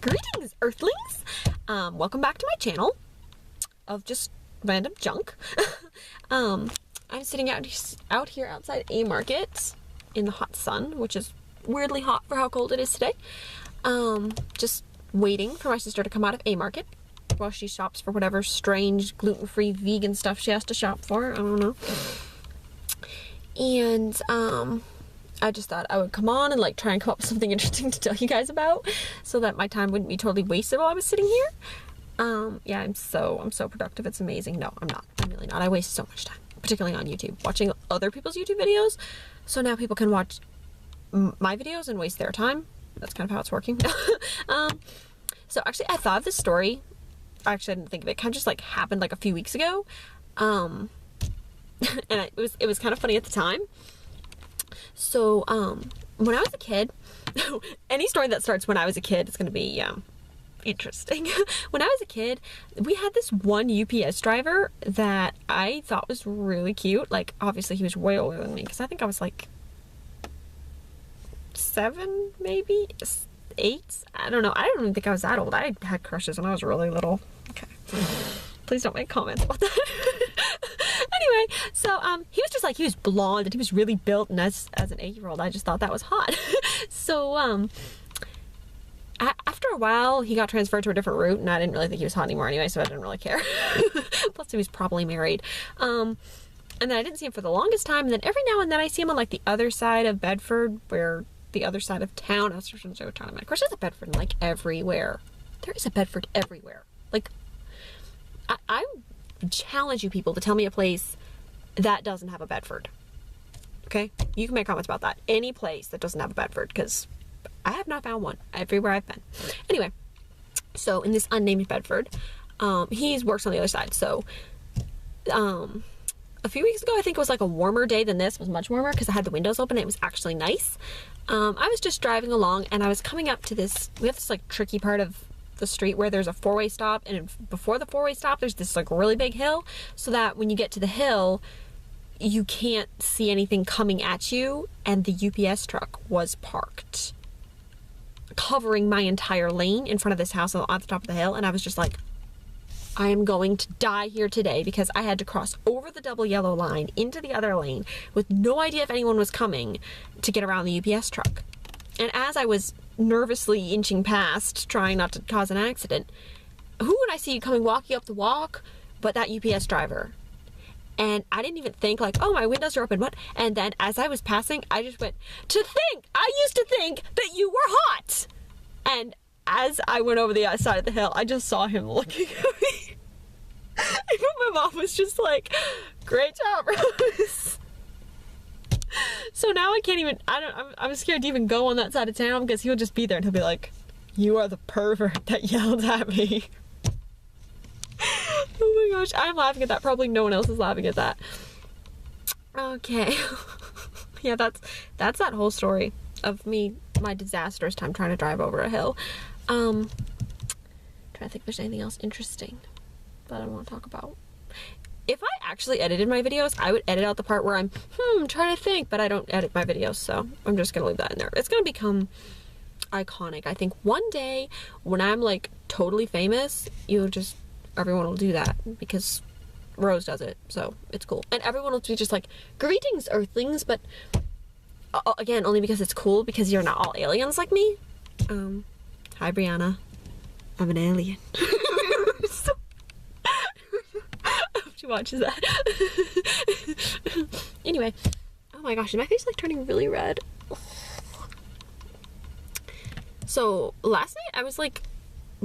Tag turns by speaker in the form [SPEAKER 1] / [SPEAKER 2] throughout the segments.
[SPEAKER 1] Greetings, Earthlings! Welcome back to my channel of just random junk. I'm sitting out here outside a market in the hot sun, which is weirdly hot for how cold it is today. Just waiting for my sister to come out of a market while she shops for whatever strange gluten-free vegan stuff she has to shop for. I don't know. And I just thought I would come on and like try and come up with something interesting to tell you guys about so that my time wouldn't be totally wasted while I was sitting here. Yeah, I'm so productive. It's amazing. No, I'm not. I'm really not. I waste so much time, particularly on YouTube, watching other people's YouTube videos. So now people can watch my videos and waste their time. That's kind of how it's working. So actually I thought of this story. Actually, I didn't think of it. It kind of just like happened like a few weeks ago. And it was kind of funny at the time. So, when I was a kid, any story that starts when I was a kid is going to be, interesting. When I was a kid, we had this one UPS driver that I thought was really cute. Like, obviously he was way older than me, because I think I was like 7, maybe 8. I don't know. I don't even think I was that old. I had crushes when I was really little. Okay. Please don't make comments about that. Anyway, so he was just like, he was blonde and he was really built, and as an 8-year-old I just thought that was hot. So after a while he got transferred to a different route, and I didn't really think he was hot anymore anyway, so I didn't really care. Plus he was probably married. And then I didn't see him for the longest time, and then every now and then I see him on like the other side of Bedford, where the other side of town. I was trying to show town. Of course there's a Bedford like everywhere. There is a Bedford everywhere. Like I challenge you people to tell me a place that doesn't have a Bedford. Okay? You can make comments about that. Any place that doesn't have a Bedford, because I have not found one everywhere I've been. Anyway, so in this unnamed Bedford, he works on the other side. So a few weeks ago, I think it was like a warmer day than this. It was much warmer because I had the windows open and it was actually nice. I was just driving along and I was coming up to this, we have this like tricky part of the street where there's a 4-way stop, and before the 4-way stop there's this like really big hill, so that when you get to the hill you can't see anything coming at you, and the UPS truck was parked covering my entire lane in front of this house on the top of the hill, and I was just like, I am going to die here today, because I had to cross over the double yellow line into the other lane with no idea if anyone was coming to get around the UPS truck. And as I was nervously inching past, trying not to cause an accident, who would I see coming walking up the walk but that UPS driver? And I didn't even think like, oh, my windows are open, what? And then as I was passing, I just went, I used to think that you were hot. And as I went over the other side of the hill, I just saw him looking at me. And my mom was just like, great job, Rose. So now I can't even, I'm scared to even go on that side of town, because he'll just be there and he'll be like, you are the pervert that yelled at me. Oh my gosh, I'm laughing at that. Probably no one else is laughing at that. Okay. Yeah, that's that whole story of my disastrous time trying to drive over a hill. Trying to think if there's anything else interesting that I want to talk about. If I actually edited my videos, I would edit out the part where I'm trying to think, but I don't edit my videos, so I'm just gonna leave that in there. It's gonna become iconic. I think one day when I'm like totally famous, everyone will do that, because Rose does it, so it's cool. And everyone will be just like, greetings, Earthlings, but again, only because it's cool, because you're not all aliens like me. Hi Brianna, I'm an alien. So she watches that. Anyway, oh my gosh, is my face like turning really red? So last night I was like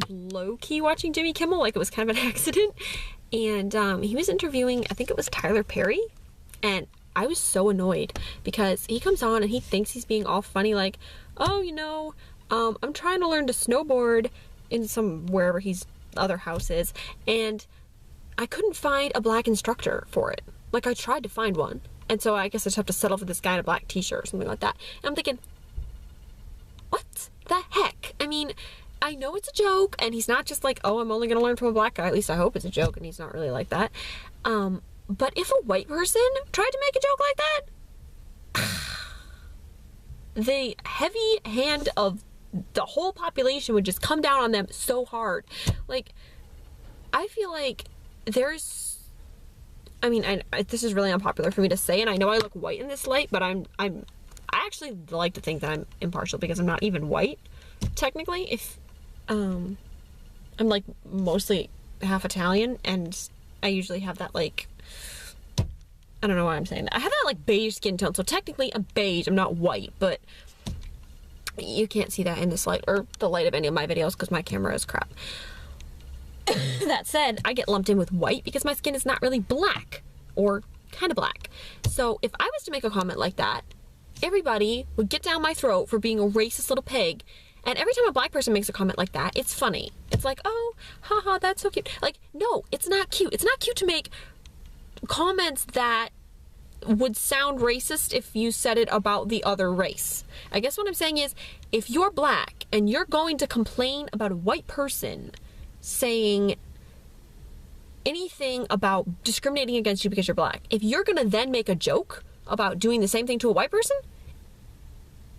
[SPEAKER 1] low-key watching Jimmy Kimmel, like it was kind of an accident, and he was interviewing, I think it was Tyler Perry, and I was so annoyed because he comes on and he thinks he's being all funny, like, oh, you know, I'm trying to learn to snowboard in wherever his other house is, and I couldn't find a black instructor for it. Like, I tried to find one, and so I guess I just have to settle for this guy in a black t-shirt or something like that. And I'm thinking, what the heck? I mean, I know it's a joke, and he's not just like, oh, I'm only gonna learn from a black guy. At least I hope it's a joke, and he's not really like that. But if a white person tried to make a joke like that, the heavy hand of the whole population would just come down on them so hard. Like, I feel like there's, I mean, this is really unpopular for me to say, and I know I look white in this light, but I actually like to think that I'm impartial because I'm not even white, technically. If, I'm like mostly half Italian, and I usually have that, like, I don't know why I'm saying that. I have that, like, beige skin tone, so technically I'm beige, I'm not white, but you can't see that in this light, or the light of any of my videos, because my camera is crap. That said, I get lumped in with white because my skin is not really black, or kind of black. So if I was to make a comment like that, everybody would get down my throat for being a racist little pig. And every time a black person makes a comment like that, it's funny. It's like, oh, haha, that's so cute. Like, no, it's not cute. It's not cute to make comments that would sound racist if you said it about the other race. I guess what I'm saying is, if you're black and you're going to complain about a white person saying anything about discriminating against you because you're black, if you're gonna then make a joke about doing the same thing to a white person,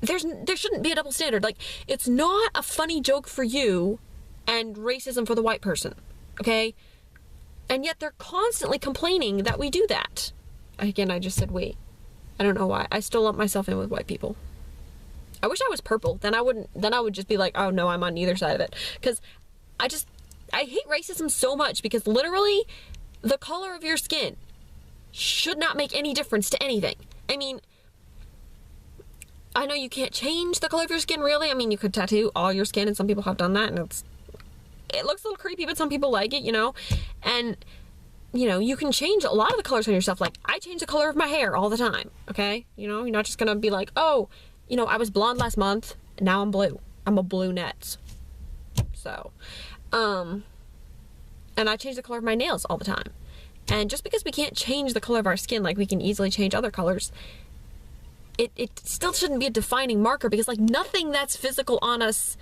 [SPEAKER 1] there shouldn't be a double standard. Like, it's not a funny joke for you and racism for the white person, okay? And yet they're constantly complaining that we do that. Again, I just said we. I don't know why. I still lump myself in with white people. I wish I was purple. Then I would just be like, oh no, I'm on neither side of it. Because I hate racism so much, because literally the color of your skin should not make any difference to anything. I mean, I know you can't change the color of your skin, really. I mean, you could tattoo all your skin, and some people have done that, and it looks a little creepy, but some people like it, you know? And, you know, you can change a lot of the colors on yourself. Like, I change the color of my hair all the time, okay? You know, you're not just gonna be like, oh, you know, I was blonde last month, now I'm blue. I'm a brunette. So, and I change the color of my nails all the time. And just because we can't change the color of our skin like we can easily change other colors, it still shouldn't be a defining marker, because, like, nothing that's physical on us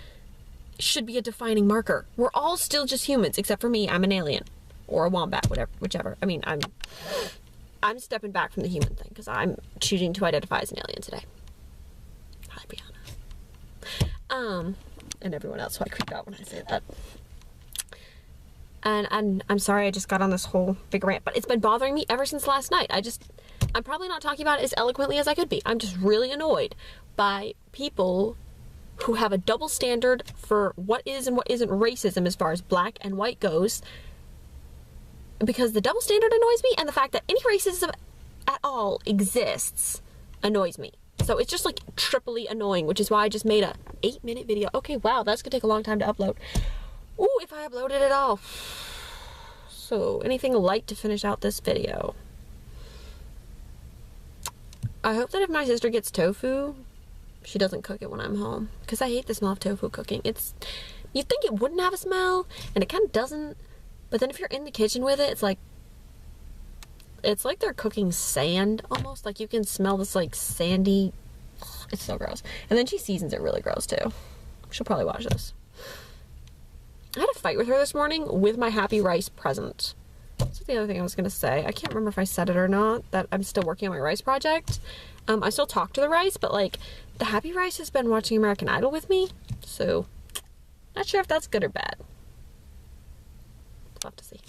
[SPEAKER 1] should be a defining marker. We're all still just humans, except for me. I'm an alien, or a wombat, whichever. I mean, I'm stepping back from the human thing, because I'm choosing to identify as an alien today. Hi, Brianna. And everyone else, so I creep out when I say that. And I'm sorry I just got on this whole big rant, but it's been bothering me ever since last night. I'm probably not talking about it as eloquently as I could be. I'm just really annoyed by people who have a double standard for what is and what isn't racism as far as black and white goes, because the double standard annoys me, and the fact that any racism at all exists annoys me. So it's just, like, triply annoying, which is why I just made a 8-minute video. Okay, wow, that's gonna take a long time to upload. Ooh, if I uploaded it all. So, anything light to finish out this video. I hope that if my sister gets tofu, she doesn't cook it when I'm home, because I hate the smell of tofu cooking. You'd think it wouldn't have a smell, and it kind of doesn't, but then if you're in the kitchen with it, it's like they're cooking sand, almost. Like, you can smell this, like, sandy, it's so gross. And then she seasons it really gross, too. She'll probably watch this. I had a fight with her this morning with my happy rice present. That's the other thing I was going to say. I can't remember if I said it or not, that I'm still working on my rice project. I still talk to the rice, but, like, the happy rice has been watching American Idol with me, so not sure if that's good or bad. We'll have to see.